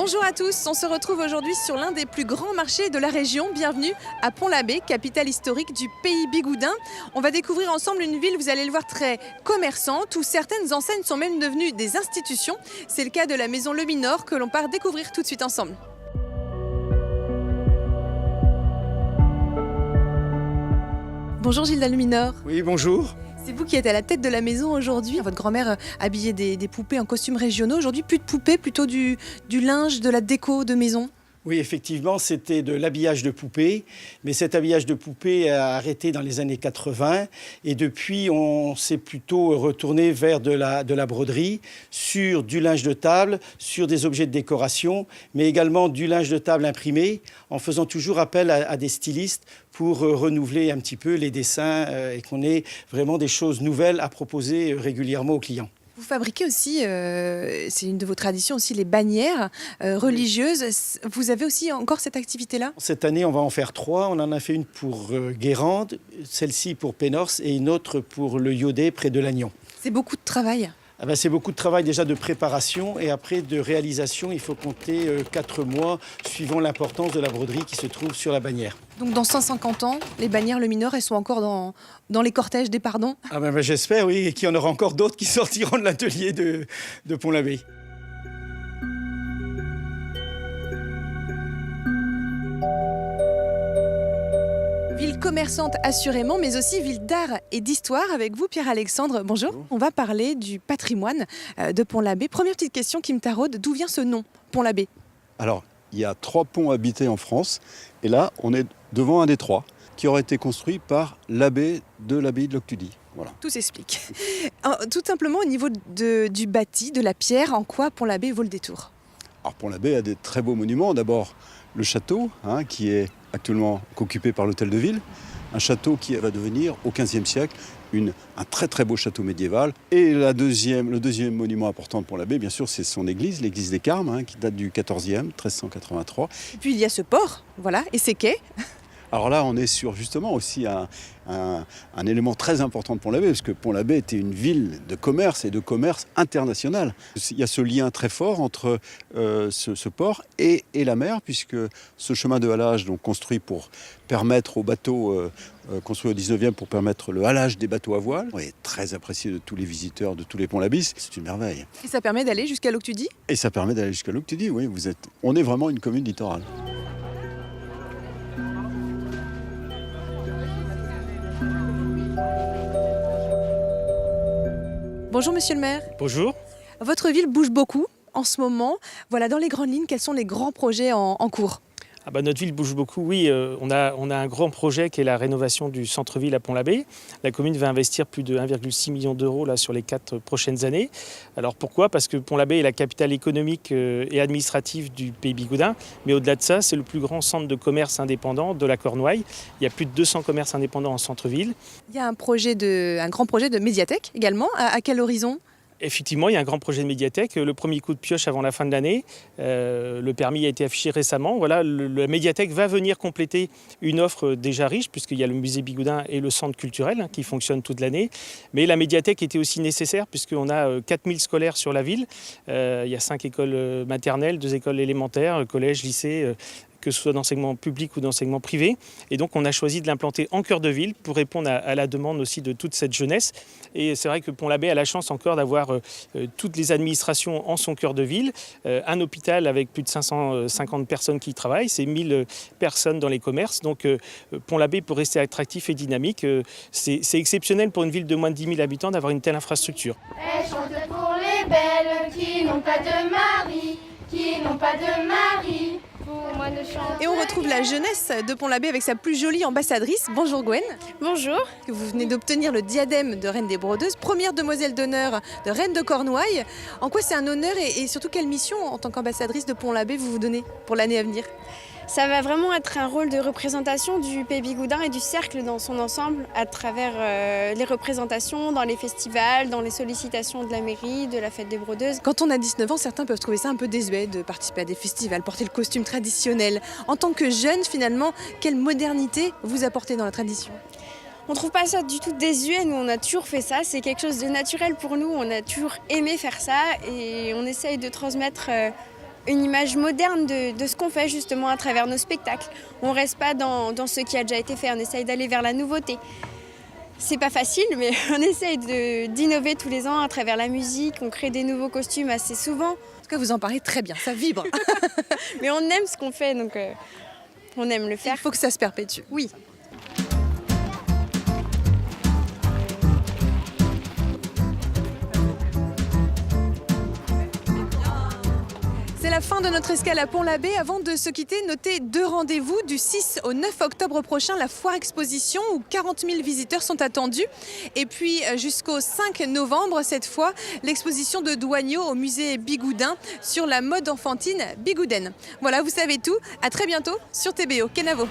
Bonjour à tous, on se retrouve aujourd'hui sur l'un des plus grands marchés de la région. Bienvenue à Pont-l'Abbé, capitale historique du pays bigoudin. On va découvrir ensemble une ville, vous allez le voir, très commerçante, où certaines enseignes sont même devenues des institutions. C'est le cas de la maison Le Minor que l'on part découvrir tout de suite ensemble. Bonjour Gilda Le Minor. Oui, bonjour. C'est vous qui êtes à la tête de la maison aujourd'hui. Votre grand-mère habillait des poupées en costumes régionaux. Aujourd'hui, plus de poupées, plutôt du linge, de la déco de maison. Oui, effectivement, c'était de l'habillage de poupées. Mais cet habillage de poupées a arrêté dans les années 80. Et depuis, on s'est plutôt retourné vers de la broderie, sur du linge de table, sur des objets de décoration, mais également du linge de table imprimé, en faisant toujours appel à des stylistes pour renouveler un petit peu les dessins et qu'on ait vraiment des choses nouvelles à proposer régulièrement aux clients. Vous fabriquez aussi, c'est une de vos traditions aussi, les bannières religieuses. Vous avez aussi encore cette activité-là ? Cette année, on va en faire 3. On en a fait une pour Guérande, celle-ci pour Pénors et une autre pour le Yodet près de Lannion. C'est beaucoup de travail. C'est beaucoup de travail déjà de préparation et après de réalisation, il faut compter 4 mois suivant l'importance de la broderie qui se trouve sur la bannière. Donc dans 150 ans, les bannières Le Minor, elles sont encore dans les cortèges des pardons ? J'espère, oui, et qu'il y en aura encore d'autres qui sortiront de l'atelier de Pont-l'Abbé. Ville commerçante assurément, mais aussi ville d'art et d'histoire. Avec vous, Pierre-Alexandre, bonjour. On va parler du patrimoine de Pont-l'Abbé. Première petite question qui me taraude, d'où vient ce nom, Pont-l'Abbé ? Alors, il y a 3 ponts habités en France, et là, on est devant un des 3, qui aurait été construit par l'abbé de l'abbaye de Loctudy. Voilà. Tout s'explique. Tout simplement au niveau du bâti, de la pierre, en quoi Pont-l'Abbé vaut le détour ? Alors, Pont-l'Abbé a des très beaux monuments. D'abord, le château, qui est actuellement occupé par l'hôtel de ville. Un château qui va devenir, au XVe siècle, un très très beau château médiéval. Et le deuxième monument important de Pont-l'Abbé, bien sûr, c'est son église, l'église des Carmes, qui date du XIVe, 1383. Et puis il y a ce port, voilà, et ses quais. Alors là, on est sur justement aussi un élément très important de Pont-l'Abbé, parce que Pont-l'Abbé était une ville de commerce et de commerce international. Il y a ce lien très fort entre ce port et la mer, puisque ce chemin de halage, donc construit pour permettre aux bateaux, construit au 19e pour permettre le halage des bateaux à voile, est très apprécié de tous les visiteurs de tous les ponts-Labis. C'est une merveille. Et ça permet d'aller jusqu'à Loctudy ? Et ça permet d'aller jusqu'à Loctudy, oui. On est vraiment une commune littorale. Bonjour Monsieur le maire. Bonjour. Votre ville bouge beaucoup en ce moment. Voilà, dans les grandes lignes, quels sont les grands projets en cours ? Notre ville bouge beaucoup, oui. On a un grand projet qui est la rénovation du centre-ville à Pont-l'Abbé. La commune va investir plus de 1,6 million d'euros là, sur les 4 prochaines années. Alors pourquoi ? Parce que Pont-l'Abbé est la capitale économique et administrative du pays bigoudin. Mais au-delà de ça, c'est le plus grand centre de commerce indépendant de la Cornouaille. Il y a plus de 200 commerces indépendants en centre-ville. Il y a un grand projet de médiathèque également. À quel horizon ? Effectivement, il y a un grand projet de médiathèque. Le premier coup de pioche avant la fin de l'année. Le permis a été affiché récemment. Voilà, la médiathèque va venir compléter une offre déjà riche, puisqu'il y a le musée bigoudin et le centre culturel qui fonctionnent toute l'année. Mais la médiathèque était aussi nécessaire, puisqu'on a 4000 scolaires sur la ville. Il y a 5 écoles maternelles, 2 écoles élémentaires, collèges, lycées, que ce soit d'enseignement public ou d'enseignement privé. Et donc, on a choisi de l'implanter en cœur de ville pour répondre à la demande aussi de toute cette jeunesse. Et c'est vrai que Pont-l'Abbé a la chance encore d'avoir toutes les administrations en son cœur de ville. Un hôpital avec plus de 550 personnes qui y travaillent. C'est 1000 personnes dans les commerces. Donc, Pont-l'Abbé, pour rester attractif et dynamique, c'est exceptionnel pour une ville de moins de 10 000 habitants d'avoir une telle infrastructure. Elle chante pour les belles qui n'ont pas de mari, qui n'ont pas de mari. Et on retrouve la jeunesse de Pont-l'Abbé avec sa plus jolie ambassadrice. Bonjour Gwen. Bonjour. Vous venez d'obtenir le diadème de Reine des Brodeuses, première demoiselle d'honneur de Reine de Cornouailles. En quoi c'est un honneur et surtout quelle mission en tant qu'ambassadrice de Pont-l'Abbé vous donnez pour l'année à venir ? Ça va vraiment être un rôle de représentation du pays bigoudin et du cercle dans son ensemble à travers les représentations dans les festivals, dans les sollicitations de la mairie, de la fête des brodeuses. Quand on a 19 ans, certains peuvent trouver ça un peu désuet de participer à des festivals, porter le costume traditionnel. En tant que jeune, finalement, quelle modernité vous apportez dans la tradition ? On ne trouve pas ça du tout désuet, nous on a toujours fait ça, c'est quelque chose de naturel pour nous, on a toujours aimé faire ça et on essaye de transmettre une image moderne de ce qu'on fait justement à travers nos spectacles. On ne reste pas dans ce qui a déjà été fait, on essaye d'aller vers la nouveauté. C'est pas facile, mais on essaye d'innover tous les ans à travers la musique, on crée des nouveaux costumes assez souvent. En tout cas, vous en parlez très bien, ça vibre. Mais on aime ce qu'on fait, donc on aime le faire. Il faut que ça se perpétue. Oui. C'est la fin de notre escale à Pont-l'Abbé. Avant de se quitter, notez 2 rendez-vous du 6 au 9 octobre prochain, la foire exposition où 40 000 visiteurs sont attendus. Et puis jusqu'au 5 novembre, cette fois, l'exposition de Douaniaux au musée Bigoudin sur la mode enfantine bigoudaine. Voilà, vous savez tout. À très bientôt sur TBO. Kenavo.